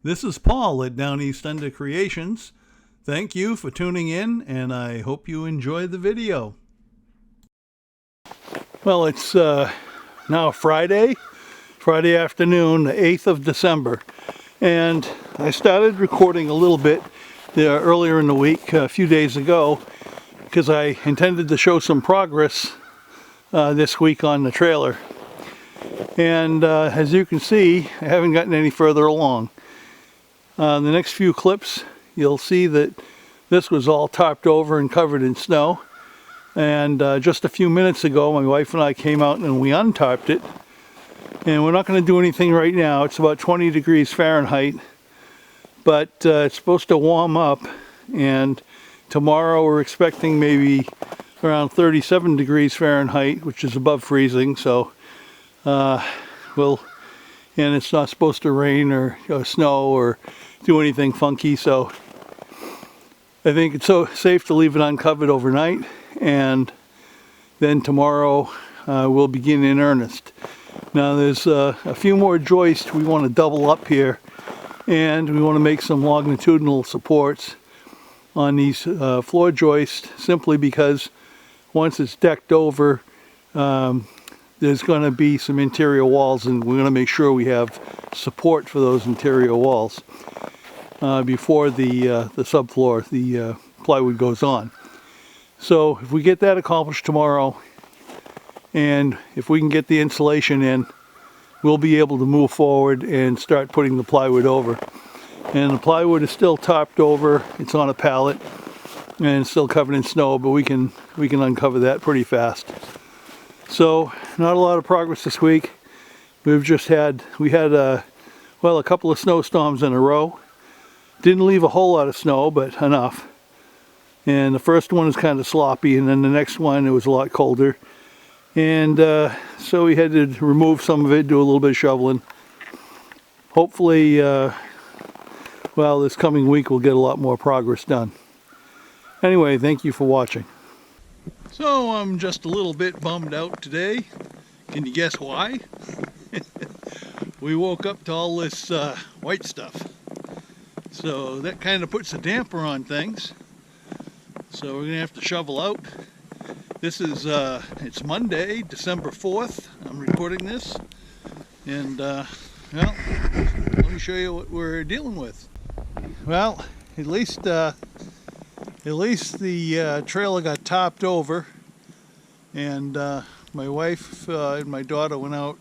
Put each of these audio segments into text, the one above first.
This is Paul at Downeast Under Creations. Thank you for tuning in, and I hope you enjoy the video. Well, it's now Friday afternoon, the 8th of December, and I started recording a little bit earlier in the week, a few days ago, because I intended to show some progress this week on the trailer. And as you can see, I haven't gotten any further along. The next few clips, you'll see that this was all tarped over and covered in snow. And just a few minutes ago, my wife and I came out and we untarped it. And we're not going to do anything right now. It's about 20 degrees Fahrenheit. But it's supposed to warm up. And tomorrow we're expecting maybe around 37 degrees Fahrenheit, which is above freezing. So, and it's not supposed to rain or snow or do anything funky, so I think it's so safe to leave it uncovered overnight, and then tomorrow we'll begin in earnest. Now there's a few more joists we want to double up here, and we want to make some longitudinal supports on these floor joists, simply because once it's decked over, there's going to be some interior walls, and we're going to make sure we have support for those interior walls before the subfloor, the plywood goes on. So if we get that accomplished tomorrow, and if we can get the insulation in, we'll be able to move forward and start putting the plywood over. And the plywood is still topped over, it's on a pallet, and it's still covered in snow, but we can uncover that pretty fast. So not a lot of progress this week. We had a couple of snowstorms in a row. Didn't leave a whole lot of snow, but enough. And the first one was kind of sloppy, and then the next one it was a lot colder. And so we had to remove some of it, do a little bit of shoveling. Hopefully, this coming week we'll get a lot more progress done. Anyway, thank you for watching. So I'm just a little bit bummed out today. Can you guess why? We woke up to all this white stuff. So that kind of puts a damper on things. So we're going to have to shovel out. This is, it's Monday, December 4th. I'm recording this. And, let me show you what we're dealing with. Well, at least the trailer got topped over, and my wife and my daughter went out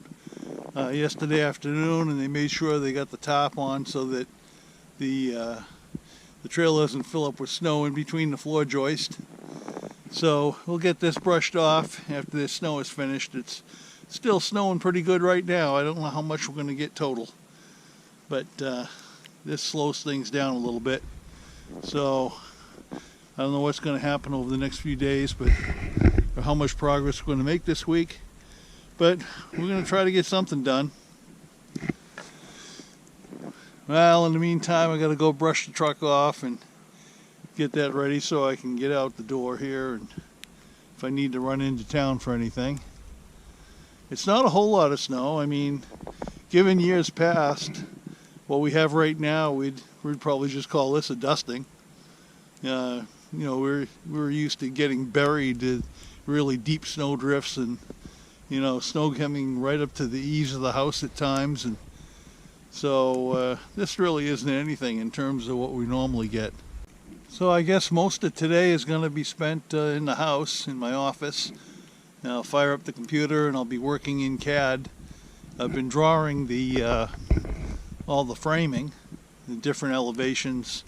yesterday afternoon, and they made sure they got the top on so that the trailer doesn't fill up with snow in between the floor joist. So we'll get this brushed off after this snow is finished. It's still snowing pretty good right now. I don't know how much we're going to get total, but this slows things down a little bit. So I don't know what's going to happen over the next few days, or how much progress we're going to make this week. But we're going to try to get something done. Well, in the meantime, I got to go brush the truck off and get that ready so I can get out the door here, and if I need to run into town for anything. It's not a whole lot of snow. I mean, given years past, what we have right now, we'd probably just call this a dusting. We're used to getting buried to really deep snow drifts, and snow coming right up to the eaves of the house at times, and so this really isn't anything in terms of what we normally get. So I guess most of today is going to be spent in the house, in my office. And I'll fire up the computer and I'll be working in CAD. I've been drawing all the framing, the different elevations,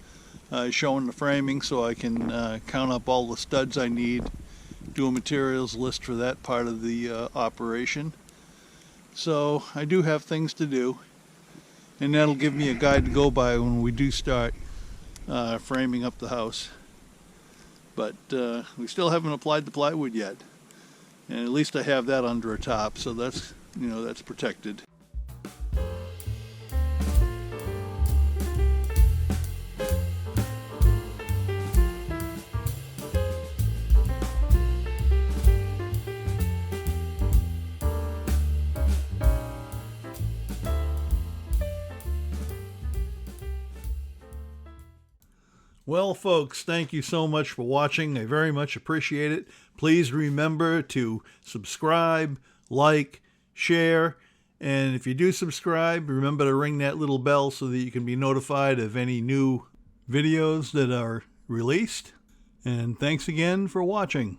showing the framing, so I can count up all the studs I need, do a materials list for that part of the operation. So I do have things to do, and that'll give me a guide to go by when we do start framing up the house. But we still haven't applied the plywood yet, and at least I have that under a top, so that's protected. Well, folks, thank you so much for watching. I very much appreciate it. Please remember to subscribe, like, share, and if you do subscribe, remember to ring that little bell so that you can be notified of any new videos that are released. And thanks again for watching.